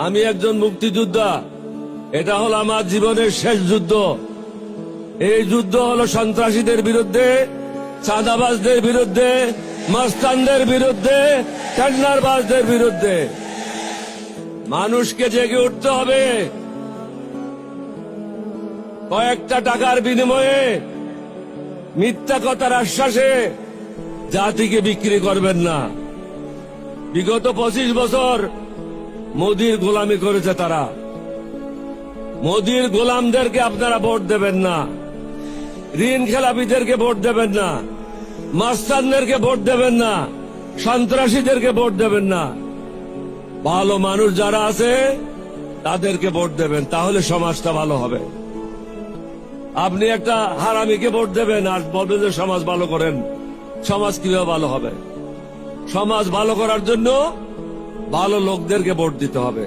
আমি একজন মুক্তিযোদ্ধা। এটা হলো আমার জীবনের শেষ যুদ্ধ। এই যুদ্ধ হলো সন্ত্রাসীদের বিরুদ্ধে, চাঁদাবাজদের বিরুদ্ধে, মাস্তানদের বিরুদ্ধে, টেন্ডারবাজদের বিরুদ্ধে। মানুষকে জেগে উঠতে হবে। কয়েকটা টাকার বিনিময়ে, মিথ্যা কথার আশ্বাসে জাতিকে বিক্রি করবেন না। বিগত 25 বছর মোদির গোলামি করেছে তারা। মোদির গোলামদেরকে আপনারা ভোট দেবেন না, ঋণ খেলাপিদেরকে ভোট দেবেন না, মাস্তানদেরকে ভোট দেবেন না, সন্ত্রাসীদেরকে ভোট দেবেন না। ভালো মানুষ যারা আছে তাদেরকে ভোট দেবেন, তাহলে সমাজটা ভালো হবে। আপনি একটা হারামিকে ভোট দেবেন আর বলবেন যে সমাজ ভালো করেন, সমাজ কিভাবে ভালো হবে? সমাজ ভালো করার জন্য ভালো লোকদেরকে ভোট দিতে হবে।